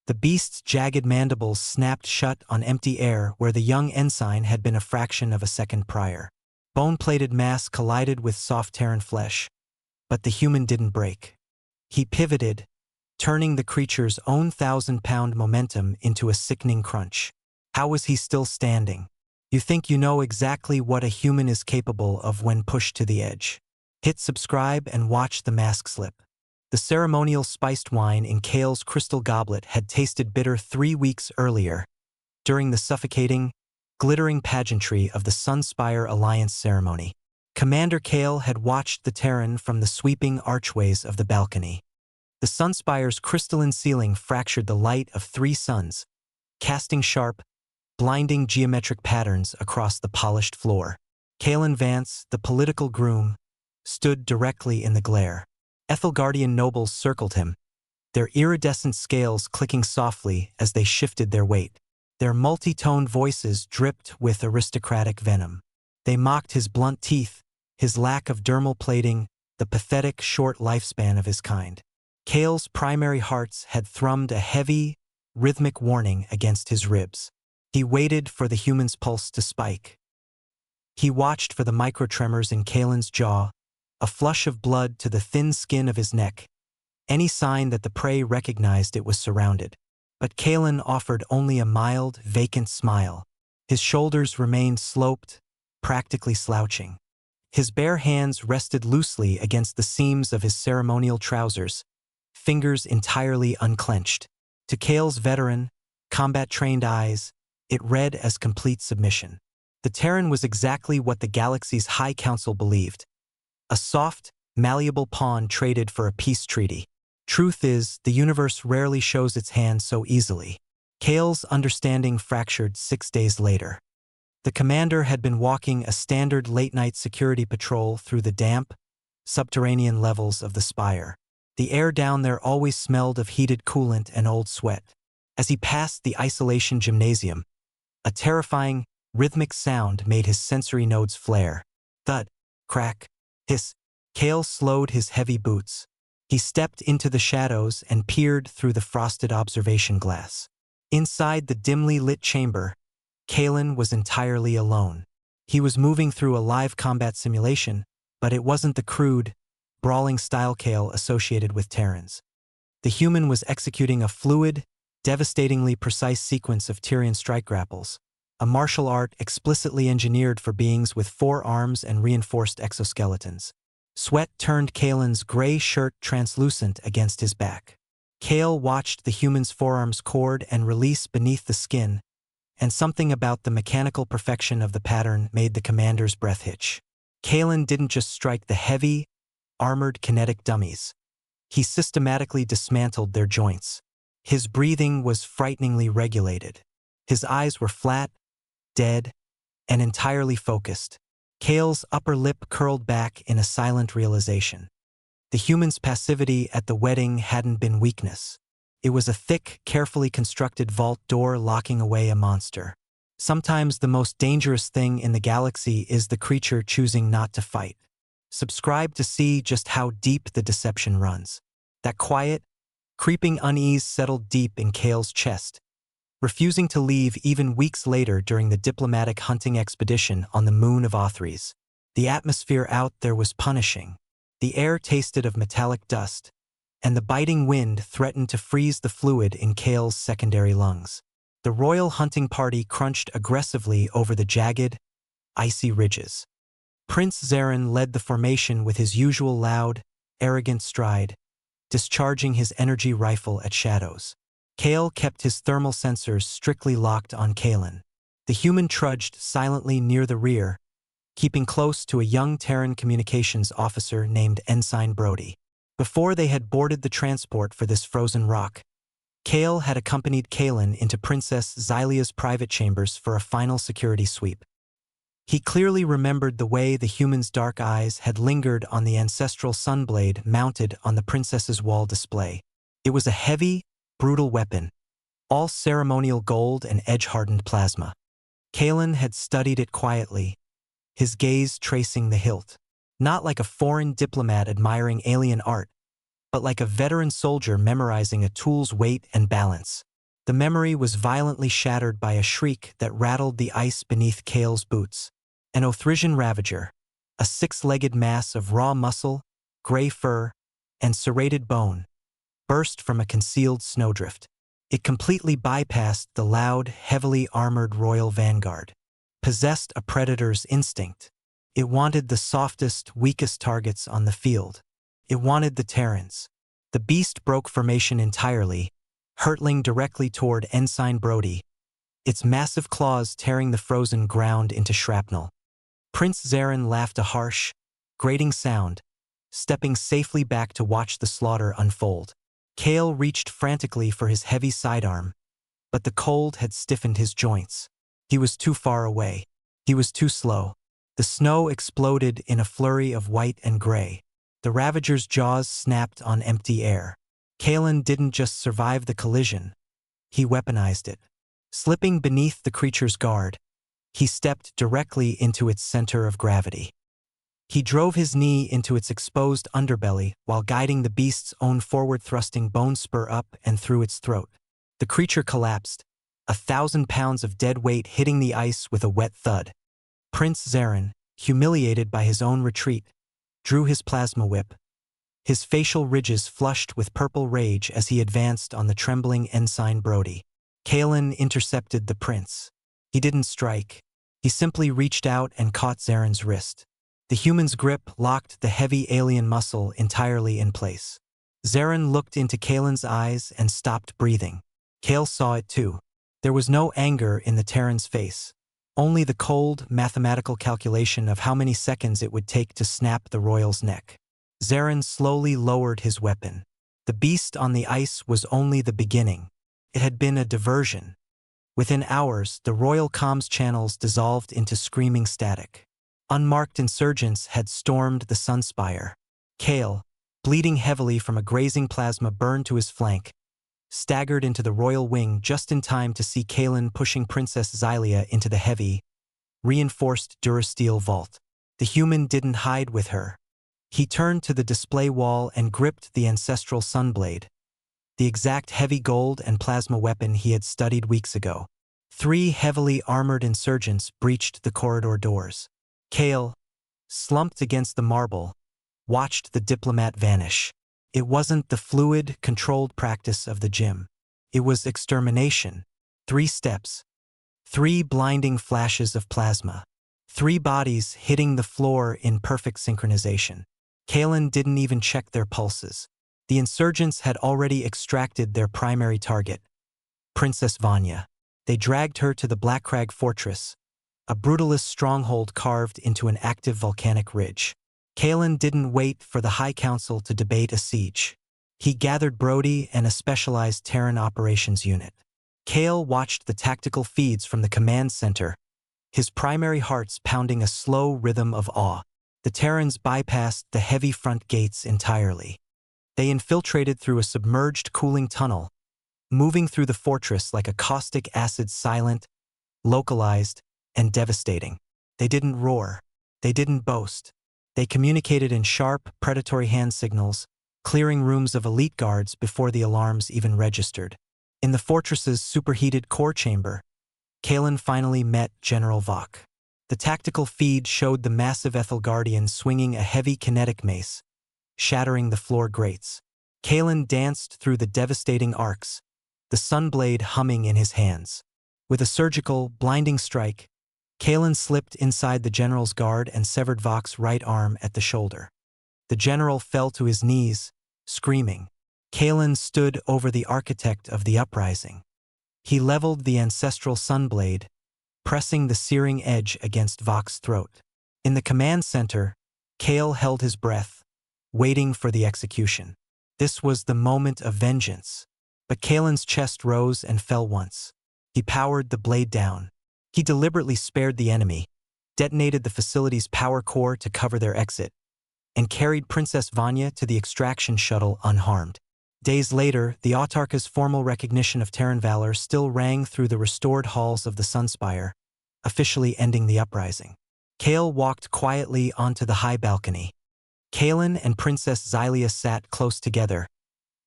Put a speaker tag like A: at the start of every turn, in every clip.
A: The beast's jagged mandibles snapped shut on empty air where the young ensign had been a fraction of a second prior. Bone-plated mass collided with soft Terran flesh, but the human didn't break. He pivoted, turning the creature's own 1,000-pound momentum into a sickening crunch. How was he still standing? You think you know exactly what a human is capable of when pushed to the edge. Hit subscribe and watch the mask slip. The ceremonial spiced wine in Kale's crystal goblet had tasted bitter 3 weeks earlier, during the suffocating, glittering pageantry of the Sunspire Alliance ceremony. Commander Kale had watched the Terran from the sweeping archways of the balcony. The Sunspire's crystalline ceiling fractured the light of 3 suns, casting sharp, blinding geometric patterns across the polished floor. Kalen Vance, the political groom, stood directly in the glare. Ethelgardian nobles circled him, their iridescent scales clicking softly as they shifted their weight. Their multi-toned voices dripped with aristocratic venom. They mocked his blunt teeth, his lack of dermal plating, the pathetic short lifespan of his kind. Kale's primary hearts had thrummed a heavy, rhythmic warning against his ribs. He waited for the human's pulse to spike. He watched for the microtremors in Kalen's jaw, a flush of blood to the thin skin of his neck, any sign that the prey recognized it was surrounded. But Kalen offered only a mild, vacant smile. His shoulders remained sloped, practically slouching. His bare hands rested loosely against the seams of his ceremonial trousers, fingers entirely unclenched. To Kale's veteran, combat-trained eyes, it read as complete submission. The Terran was exactly what the galaxy's High Council believed. A soft, malleable pawn traded for a peace treaty. Truth is, the universe rarely shows its hand so easily. Kale's understanding fractured 6 days later. The commander had been walking a standard late-night security patrol through the damp, subterranean levels of the spire. The air down there always smelled of heated coolant and old sweat. As he passed the isolation gymnasium, a terrifying, rhythmic sound made his sensory nodes flare. Thud, crack, hiss. Kale slowed his heavy boots. He stepped into the shadows and peered through the frosted observation glass. Inside the dimly lit chamber, Kalen was entirely alone. He was moving through a live combat simulation, but it wasn't the crude, brawling style Kale associated with Terrans. The human was executing a fluid, devastatingly precise sequence of Tyrian strike grapples, a martial art explicitly engineered for beings with 4 arms and reinforced exoskeletons. Sweat turned Kalen's gray shirt translucent against his back. Kale watched the human's forearms chord and release beneath the skin, and something about the mechanical perfection of the pattern made the commander's breath hitch. Kalen didn't just strike the heavy, armored kinetic dummies. He systematically dismantled their joints. His breathing was frighteningly regulated. His eyes were flat, dead, and entirely focused. Kale's upper lip curled back in a silent realization. The human's passivity at the wedding hadn't been weakness. It was a thick, carefully constructed vault door locking away a monster. Sometimes the most dangerous thing in the galaxy is the creature choosing not to fight. Subscribe to see just how deep the deception runs. That quiet, creeping unease settled deep in Kale's chest, refusing to leave even weeks later during the diplomatic hunting expedition on the moon of Othries. The atmosphere out there was punishing. The air tasted of metallic dust, and the biting wind threatened to freeze the fluid in Kale's secondary lungs. The royal hunting party crunched aggressively over the jagged, icy ridges. Prince Zarin led the formation with his usual loud, arrogant stride, discharging his energy rifle at shadows. Kale kept his thermal sensors strictly locked on Kalen. The human trudged silently near the rear, keeping close to a young Terran communications officer named Ensign Brody. Before they had boarded the transport for this frozen rock, Kale had accompanied Kalen into Princess Xylia's private chambers for a final security sweep. He clearly remembered the way the human's dark eyes had lingered on the ancestral sunblade mounted on the princess's wall display. It was a heavy, brutal weapon, all ceremonial gold and edge-hardened plasma. Kalen had studied it quietly, his gaze tracing the hilt, not like a foreign diplomat admiring alien art, but like a veteran soldier memorizing a tool's weight and balance. The memory was violently shattered by a shriek that rattled the ice beneath Kale's boots. An Othrisian ravager, a six-legged mass of raw muscle, gray fur, and serrated bone, burst from a concealed snowdrift. It completely bypassed the loud, heavily armored royal vanguard. Possessed a predator's instinct. It wanted the softest, weakest targets on the field. It wanted the Terrans. The beast broke formation entirely, hurtling directly toward Ensign Brody, its massive claws tearing the frozen ground into shrapnel. Prince Zarin laughed a harsh, grating sound, stepping safely back to watch the slaughter unfold. Kale reached frantically for his heavy sidearm, but the cold had stiffened his joints. He was too far away. He was too slow. The snow exploded in a flurry of white and gray. The Ravager's jaws snapped on empty air. Kalen didn't just survive the collision. He weaponized it. Slipping beneath the creature's guard, he stepped directly into its center of gravity. He drove his knee into its exposed underbelly while guiding the beast's own forward-thrusting bone spur up and through its throat. The creature collapsed, 1,000 pounds of dead weight hitting the ice with a wet thud. Prince Zarin, humiliated by his own retreat, drew his plasma whip. His facial ridges flushed with purple rage as he advanced on the trembling Ensign Brody. Kalen intercepted the prince. He didn't strike. He simply reached out and caught Zarin's wrist. The human's grip locked the heavy alien muscle entirely in place. Zarin looked into Kalen's eyes and stopped breathing. Kale saw it too. There was no anger in the Terran's face, only the cold, mathematical calculation of how many seconds it would take to snap the royal's neck. Zarin slowly lowered his weapon. The beast on the ice was only the beginning. It had been a diversion. Within hours, the royal comms channels dissolved into screaming static. Unmarked insurgents had stormed the Sunspire. Kale, bleeding heavily from a grazing plasma burn to his flank, staggered into the royal wing just in time to see Kalen pushing Princess Xylia into the heavy, reinforced durasteel vault. The human didn't hide with her. He turned to the display wall and gripped the ancestral sunblade, the exact heavy gold and plasma weapon he had studied weeks ago. 3 heavily armored insurgents breached the corridor doors. Kale, slumped against the marble, watched the diplomat vanish. It wasn't the fluid, controlled practice of the gym. It was extermination. 3 steps. 3 blinding flashes of plasma. 3 bodies hitting the floor in perfect synchronization. Kalen didn't even check their pulses. The insurgents had already extracted their primary target, Princess Vanya. They dragged her to the Blackcrag Fortress, a brutalist stronghold carved into an active volcanic ridge. Kalen didn't wait for the High Council to debate a siege. He gathered Brody and a specialized Terran operations unit. Kale watched the tactical feeds from the command center, his primary hearts pounding a slow rhythm of awe. The Terrans bypassed the heavy front gates entirely. They infiltrated through a submerged cooling tunnel, moving through the fortress like a caustic acid, silent, localized, and devastating. They didn't roar. They didn't boast. They communicated in sharp, predatory hand signals, clearing rooms of elite guards before the alarms even registered. In the fortress's superheated core chamber, Kalen finally met General Vok. The tactical feed showed the massive Ethel Guardian swinging a heavy kinetic mace, shattering the floor grates. Kalen danced through the devastating arcs, the sunblade humming in his hands. With a surgical, blinding strike, Kalen slipped inside the general's guard and severed Vok's right arm at the shoulder. The general fell to his knees, screaming. Kalen stood over the architect of the uprising. He leveled the ancestral sunblade, pressing the searing edge against Vok's throat. In the command center, Kale held his breath, waiting for the execution. This was the moment of vengeance. But Kalen's chest rose and fell once. He powered the blade down. He deliberately spared the enemy, detonated the facility's power core to cover their exit, and carried Princess Vanya to the extraction shuttle unharmed. Days later, the Autarka's formal recognition of Terran valor still rang through the restored halls of the Sunspire, officially ending the uprising. Kale walked quietly onto the high balcony. Kalen and Princess Xylia sat close together,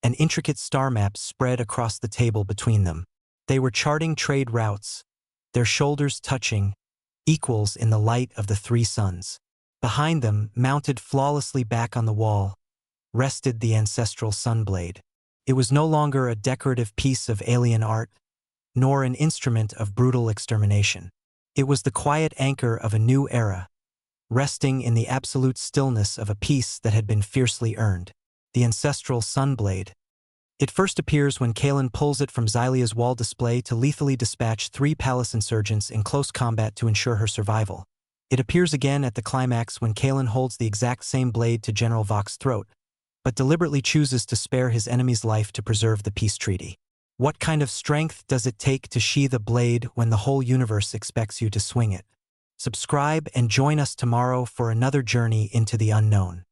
A: an intricate star map spread across the table between them. They were charting trade routes, their shoulders touching, equals in the light of the three suns. Behind them, mounted flawlessly back on the wall, rested the ancestral sunblade. It was no longer a decorative piece of alien art, nor an instrument of brutal extermination. It was the quiet anchor of a new era, resting in the absolute stillness of a peace that had been fiercely earned. The ancestral sunblade. It first appears when Kalen pulls it from Xylia's wall display to lethally dispatch 3 palace insurgents in close combat to ensure her survival. It appears again at the climax when Kalen holds the exact same blade to General Vox's throat, but deliberately chooses to spare his enemy's life to preserve the peace treaty. What kind of strength does it take to sheathe a blade when the whole universe expects you to swing it? Subscribe and join us tomorrow for another journey into the unknown.